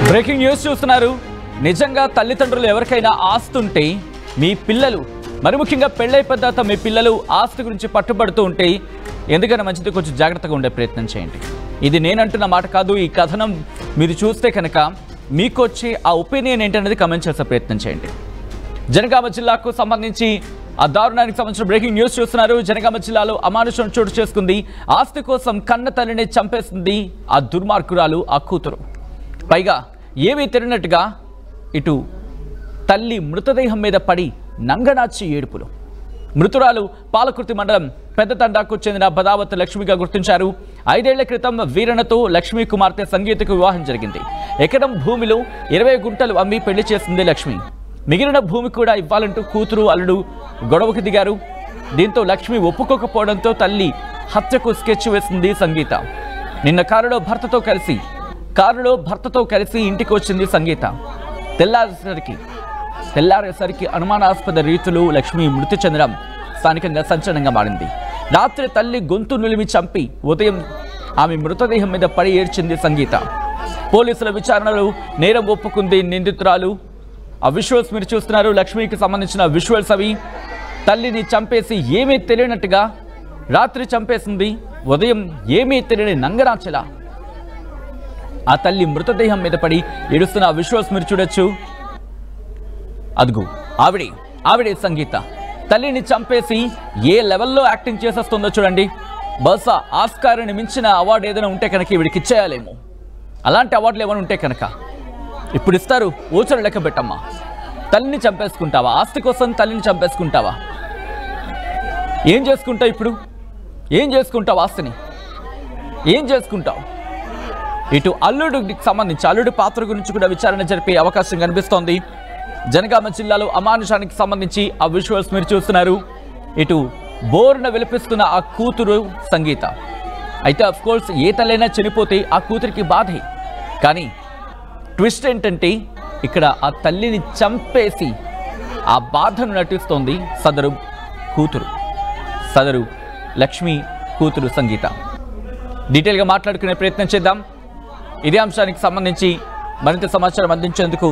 Breaking news చూస్తున్నారు. నిజంగా తల్లిదండ్రులు ఎవరికైనా ఆస్తి ఉంటే మీ పిల్లలు, మరి ముఖ్యంగా పెళ్ళైపోయిన తర్వాత మీ పిల్లలు ఆస్తి గురించి పట్టుబడుతూ ఉంటే ఎందుకైనా మంచిది కొంచెం జాగ్రత్తగా ఉండే ప్రయత్నం చేయండి. ఇది నేనంటున్న మాట కాదు. ఈ కథనం మీరు చూస్తే కనుక మీకు వచ్చే ఆ ఒపీనియన్ ఏంటనేది కమెంట్ చేసే ప్రయత్నం చేయండి. జనగామ జిల్లాకు సంబంధించి ఆ దారుణానికి సంబంధించిన బ్రేకింగ్ న్యూస్ చూస్తున్నారు. జనగామ జిల్లాలో అమానుషం చోటు చేసుకుంది. ఆస్తి కోసం కన్న తల్లిని చంపేసింది ఆ దుర్మార్గురాలు, ఆ కూతురు. పైగా ఏమీ తెలియనట్టుగా ఇటు తల్లి మృతదేహం మీద పడి నంగనాచి ఏడుపులు. మృతురాలు పాలకుర్తి మండలం పెద్ద తండాకు చెందిన బదావత్ లక్ష్మిగా గుర్తించారు. 5 ఏళ్ల క్రితం వీరణతో లక్ష్మీ కుమార్తె సంగీతకు వివాహం జరిగింది. ఎకరం భూమిలో 20 గుంటలు అమ్మి పెళ్లి చేసింది లక్ష్మి. మిగిలిన భూమి కూడా ఇవ్వాలంటూ కూతురు అల్లుడు గొడవకు దిగారు. దీంతో లక్ష్మి ఒప్పుకోకపోవడంతో తల్లి హత్యకు స్కెచ్ వేసింది సంగీత. నిన్న కారులో భర్తతో కలిసి ఇంటికి వచ్చింది సంగీత. తెల్లారేసరికి అనుమానాస్పద రీతిలో లక్ష్మి మృతి చెందడం స్థానికంగా సంచలనంగా మారింది. రాత్రి తల్లి గొంతు నులిమి చంపి ఉదయం ఆమె మృతదేహం మీద పడి ఏడ్చింది సంగీత. పోలీసుల విచారణలో నేరం ఒప్పుకుంది నిందితురాలు. ఆ విజువల్స్ మీరు చూస్తున్నారు. లక్ష్మికి సంబంధించిన విజువల్స్ అవి. తల్లిని చంపేసి ఏమీ తెలియనట్టుగా రాత్రి చంపేసింది. ఉదయం ఏమీ తెలియని నంగరాచల ఆ తల్లి మృతదేహం మీద పడి ఏడుస్తున్న ఆ విజువల్స్ మీరు చూడొచ్చు. అదుగు ఆవిడే సంగీత. తల్లిని చంపేసి ఏ లెవెల్లో యాక్టింగ్ చేసేస్తుందో చూడండి. బహుశా ఆస్కార్ని మించిన అవార్డు ఏదైనా ఉంటే కనుక వీడికి ఇచ్చేయాలేమో. అలాంటి అవార్డులు ఏమైనా ఉంటే కనుక ఇప్పుడు ఇస్తారు. ఓచరు లెక్క పెట్టమ్మా. తల్లిని చంపేసుకుంటావా? ఆస్తి కోసం తల్లిని చంపేసుకుంటావా? ఏం చేసుకుంటావు ఇప్పుడు? ఏం చేసుకుంటావు? ఆస్తిని ఏం చేసుకుంటావు? ఇటు అల్లుడికి సంబంధించి అల్లుడి పాత్ర గురించి కూడా విచారణ జరిపే అవకాశం కనిపిస్తోంది. జనగామ జిల్లాలో అమానుషానికి సంబంధించి ఆ విజువల్స్ మీరు చూస్తున్నారు. ఇటు బోర్న విలపిస్తున్న ఆ కూతురు సంగీత. అయితే అఫ్ కోర్స్ ఏ తల్లైనా చనిపోతే ఆ కూతురికి బాధే. కానీ ట్విస్ట్ ఏంటంటే ఇక్కడ ఆ తల్లిని చంపేసి ఆ బాధను నటిస్తోంది సదరు లక్ష్మి కూతురు సంగీత. డీటెయిల్గా మాట్లాడుకునే ప్రయత్నం చేద్దాం. ఇదే అంశానికి సంబంధించి మరింత సమాచారం అందించేందుకు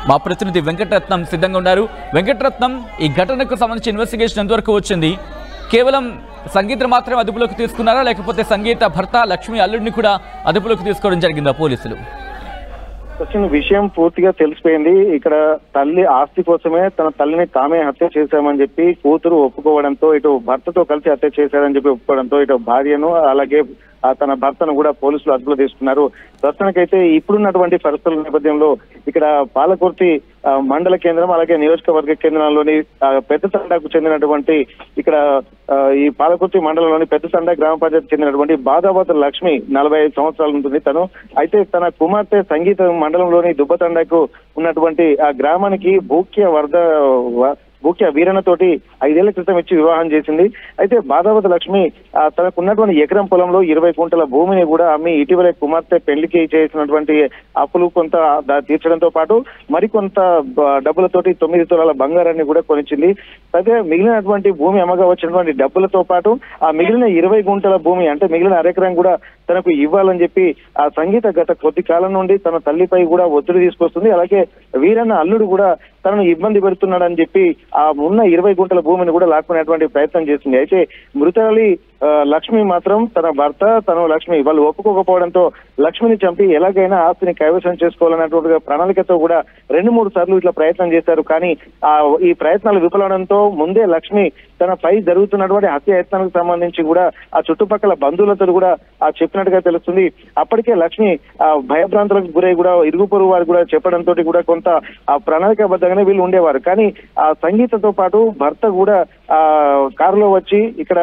మా ప్రతినిధి వెంకటరత్నం సిద్ధంగా ఉన్నారు. వెంకటరత్నం, ఈ ఘటనకు సంబంధించి ఇన్వెస్టిగేషన్ ఎంతవరకు వచ్చింది? కేవలం సంగీత మాత్రమే అదుపులోకి తీసుకున్నారా, లేకపోతే సంగీత భర్త లక్ష్మి అల్లుడిని కూడా అదుపులోకి తీసుకోవడం జరిగిందా పోలీసులు? విషయం పూర్తిగా తెలిసిపోయింది. ఇక్కడ తల్లి ఆస్తి కోసమే తన తల్లిని తామే హత్య చేశామని చెప్పి కూతురు ఒప్పుకోవడంతో, ఇటు భర్తతో కలిసి హత్య చేశారని చెప్పి ఒప్పుకోవడంతో ఇటు భార్యను అలాగే తన భర్తను కూడా పోలీసులు అదుపులో తీసుకున్నారు. ప్రస్తుతానికైతే ఇప్పుడున్నటువంటి పరిస్థితుల నేపథ్యంలో ఇక్కడ పాలకుర్తి మండల కేంద్రం అలాగే నియోజకవర్గ కేంద్రంలోని పెద్ద తండాకు చెందినటువంటి ఇక్కడ ఈ పాలకుర్తి మండలంలోని పెద్ద తండా గ్రామ పంచాయతీ చెందినటువంటి బాదావత్ లక్ష్మి 45 సంవత్సరాలు ఉంటుంది తను. అయితే తన కుమార్తె సంగీత మండలంలోని దుబ్బతండాకు ఉన్నటువంటి ఆ గ్రామానికి భూక్య వీరణతోటి 5 ఏళ్ల క్రితం ఇచ్చి వివాహం చేసింది. అయితే బాదావత్ లక్ష్మి తనకు ఉన్నటువంటి ఎకరం పొలంలో 20 గుంటల భూమిని కూడా అమ్మి ఇటీవలే కుమార్తె పెళ్లికి చేసినటువంటి అప్పులు కొంత తీర్చడంతో పాటు మరికొంత డబ్బులతోటి 9 తులాల బంగారాన్ని కూడా కొనిచ్చింది. అయితే మిగిలినటువంటి భూమి అమ్మగా వచ్చినటువంటి డబ్బులతో పాటు ఆ మిగిలిన 20 గుంటల భూమి అంటే మిగిలిన అరెకరం కూడా తనకు ఇవ్వాలని చెప్పి ఆ సంగీత గత కొద్ది కాలం నుండి తన తల్లిపై కూడా ఒత్తిడి తీసుకొస్తుంది. అలాగే వీరన్న అల్లుడు కూడా తనను ఇబ్బంది పెడుతున్నాడని చెప్పి ఆ ఉన్న 20 గుంటల భూమిని కూడా లాక్కునేటువంటి ప్రయత్నం చేసింది. అయితే మృతురాలి లక్ష్మి మాత్రం తన భర్త లక్ష్మి వాళ్ళు ఒప్పుకోకపోవడంతో లక్ష్మిని చంపి ఎలాగైనా ఆస్తిని కైవసం చేసుకోవాలన్నటువంటి ప్రణాళికతో కూడా 2-3 సార్లు ఇట్లా ప్రయత్నం చేశారు. కానీ ఈ ప్రయత్నాలు విఫలవడంతో ముందే లక్ష్మి తనపై జరుగుతున్నటువంటి హత్యాయత్నానికి సంబంధించి కూడా ఆ చుట్టుపక్కల బంధువులతో కూడా చెప్పినట్టుగా తెలుస్తుంది. అప్పటికే లక్ష్మి భయభ్రాంతులకు గురై కూడా ఇరుగు పొరుగు వారు కూడా చెప్పడంతో కూడా కొంత ప్రణాళికాబద్ధంగానే వీళ్ళు ఉండేవారు. కానీ ఆ సంగీతతో పాటు భర్త కూడా కారులో వచ్చి ఇక్కడ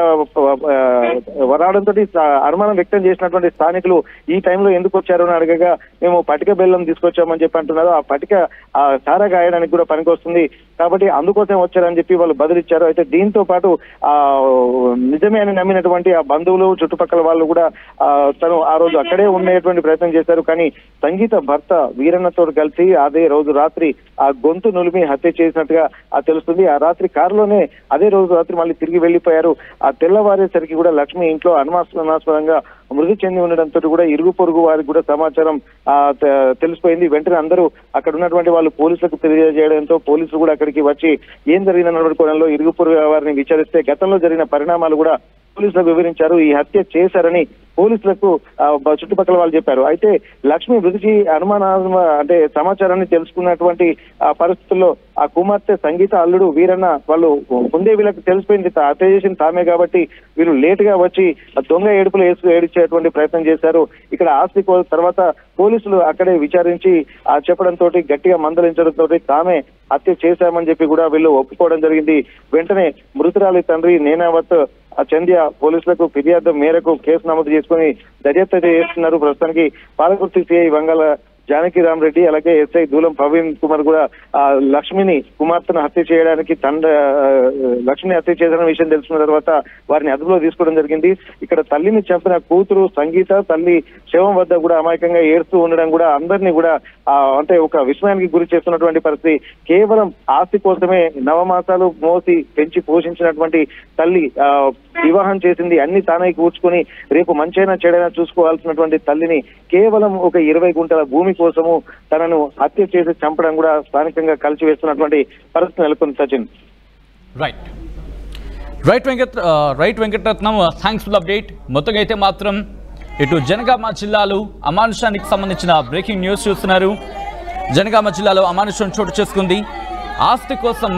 రావడంతో అనుమానం వ్యక్తం చేసినటువంటి స్థానికులు ఈ టైంలో ఎందుకు వచ్చారు అని అడగగా మేము పటిక బెల్లం తీసుకొచ్చామని చెప్పి అంటున్నారు. ఆ పటిక సారా గాయడానికి కూడా పనికొస్తుంది కాబట్టి అందుకోసం వచ్చారని చెప్పి వాళ్ళు బదులిచ్చారు. అయితే దీంతో పాటు నిజమే అని నమ్మినటువంటి ఆ బంధువులు చుట్టుపక్కల వాళ్ళు కూడా తను ఆ రోజు అక్కడే ఉండేటువంటి ప్రయత్నం చేశారు. కానీ సంగీత భర్త వీరన్నతో కలిసి అదే రోజు రాత్రి ఆ గొంతు నులిమి హత్య చేసినట్టుగా తెలుస్తుంది. ఆ రాత్రి కారులోనే అదే రోజు రాత్రి మళ్ళీ తిరిగి వెళ్లిపోయారు. ఆ తెల్లవారేసరికి కూడా లక్ష్మి ఇంట్లో అనుమానాస్పదంగా మృతి చెంది ఉండడంతో కూడా ఇరుగు పొరుగు వారికి కూడా సమాచారం తెలిసిపోయింది. వెంటనే అందరూ అక్కడ ఉన్నటువంటి వాళ్ళు పోలీసులకు తెలియజేయడంతో పోలీసులు కూడా అక్కడికి వచ్చి ఏం జరిగిందన్నటువంటి కోణంలో ఇరుగు పొరుగు వారిని విచారిస్తే గతంలో జరిగిన పరిణామాలు కూడా పోలీసులకు వివరించారు. ఈ హత్య చేశారని పోలీసులకు చుట్టుపక్కల వాళ్ళు చెప్పారు. అయితే లక్ష్మి మృతికి అంటే సమాచారాన్ని తెలుసుకున్నటువంటి పరిస్థితుల్లో ఆ కుమార్తె సంగీత అల్లుడు వీరన్న వాళ్ళు ముందే వీళ్ళకి తెలిసిపోయింది హత్య చేసిన తామే కాబట్టి వీళ్ళు లేట్ గా వచ్చి దొంగ ఏడుపులు ఏడిచేటువంటి ప్రయత్నం చేశారు. ఇక్కడ ఆస్తి తర్వాత పోలీసులు అక్కడే విచారించి చెప్పడంతో గట్టిగా మందలించడంతో తామే హత్య చేశామని చెప్పి కూడా వీళ్ళు ఒప్పుకోవడం జరిగింది. వెంటనే మృతురాలి తండ్రి నేనావత్ చంద్య పోలీసులకు ఫిర్యాదు మేరకు కేసు నమోదు చేసుకుని దర్యాప్తు చేస్తున్నారు. ప్రస్తుతానికి పాలకుర్తి సిఐ వంగల జానకిరామ్ రెడ్డి అలాగే ఎస్ఐ దూలం ప్రవీణ్ కుమార్ కూడా లక్ష్మిని కుమార్తెను హత్య చేయడానికి లక్ష్మిని హత్య చేసిన విషయం తెలుసుకున్న తర్వాత వారిని అదుపులో తీసుకోవడం జరిగింది. ఇక్కడ తల్లిని చంపిన కూతురు సంగీత తల్లి శవం వద్ద కూడా అమాయకంగా ఏడుస్తూ ఉండడం కూడా అందరినీ కూడా అంటే ఒక విస్మయానికి గురి చేస్తున్నటువంటి పరిస్థితి. కేవలం ఆస్తి కోసమే నవమాసాలు మోసి పెంచి పోషించినటువంటి తల్లి వివాహం చేసింది, అన్ని తానే కూర్చుకొని రేపు మంచైనా చెడైనా చూసుకోవాల్సినటువంటి తల్లిని కేవలం ఒక 20 గుంటల భూమి కోసము తనను హత్య చేసి చంపడం కూడా స్థానికంగా కలిసివేస్తున్నటువంటి పరిస్థితి నెలకొంది. Sachin. Right Venkataratnam, thanks for update. మొత్తంగా అయితే మాత్రం ఇటు జనగామ జిల్లాలో అమానుషానికి సంబంధించిన బ్రేకింగ్ న్యూస్ చూస్తున్నారు. జనగామ జిల్లాలో అమానుషం చోటు చేసుకుంది. ఆస్తి కోసం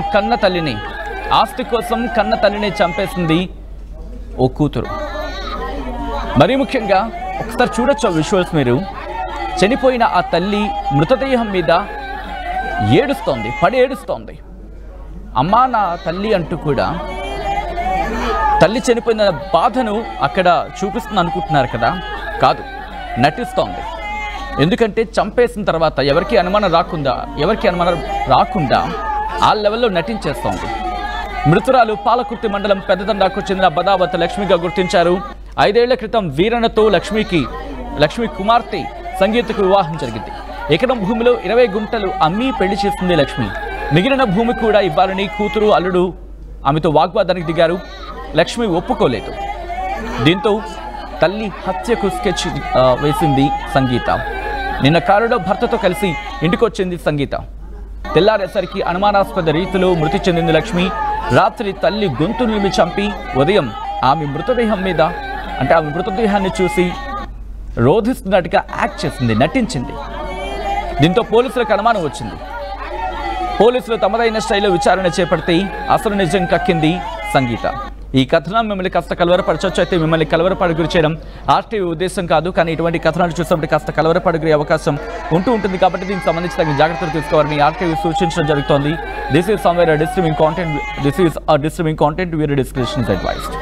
కన్న తల్లిని చంపేసింది ఓ కూతురు. మరీ ముఖ్యంగా ఒకసారి చూడొచ్చు విజువల్స్ మీరు. చనిపోయిన ఆ తల్లి మృతదేహం మీద పడి ఏడుస్తోంది. అమ్మా నా తల్లి అంటూ కూడా తల్లి చనిపోయిన బాధను అక్కడ చూపిస్తుంది అనుకుంటున్నారు కదా, కాదు, నటిస్తోంది. ఎందుకంటే చంపేసిన తర్వాత ఎవరికి అనుమానం రాకుండా ఆ లెవెల్లో నటించేస్తోంది. మృతురాలు పాలకుర్తి మండలం పెద్దదండాకు చెందిన బదావత్ లక్ష్మిగా గుర్తించారు. 5 ఏళ్ల క్రితం వీరన్నతో లక్ష్మి కుమార్తె సంగీతకు వివాహం జరిగింది. ఎకరం భూమిలో 20 గుంటలు అమ్మి పెళ్లి చేస్తుంది లక్ష్మి. మిగిలిన భూమి కూడా ఇవ్వాలని కూతురు అల్లుడు ఆమెతో వాగ్వాదానికి దిగారు. లక్ష్మి ఒప్పుకోలేదు. దీంతో తల్లి హత్యకు స్కెచ్ వేసింది సంగీత. నిన్న కారులో భర్తతో కలిసి ఇంటికొచ్చింది సంగీత. తెల్లారేసరికి అనుమానాస్పద రీతిలో మృతి చెందింది లక్ష్మి. రాత్రి తల్లి గొంతు నిలిమి చంపి ఉదయం ఆమె మృతదేహాన్ని చూసి రోధిస్తున్నట్టుగా యాక్ట్ చేసింది, నటించింది. దీంతో పోలీసులకు అనుమానం వచ్చింది. పోలీసులు తమదైన స్టైల్లో విచారణ చేపడితే అసలు నిజం కక్కింది సంగీత. ఈ కథనం మిమ్మల్ని కాస్త కలవరపరచవచ్చు. అయితే మిమ్మల్ని కలవరపడి గురి చేయడం ఆర్టీవీ ఉద్దేశం కాదు, కానీ ఇటువంటి కథనాలు చూసినప్పుడు కాస్త కలవరపడి అవకాశం ఉంటుంది. కాబట్టి దీనికి సంబంధించి తగిన జాగ్రత్తలు తీసుకోవాలని ఆర్టీవీ సూచించడం జరుగుతోంది. This is somewhere a disturbing content. Viewer discretion is advised.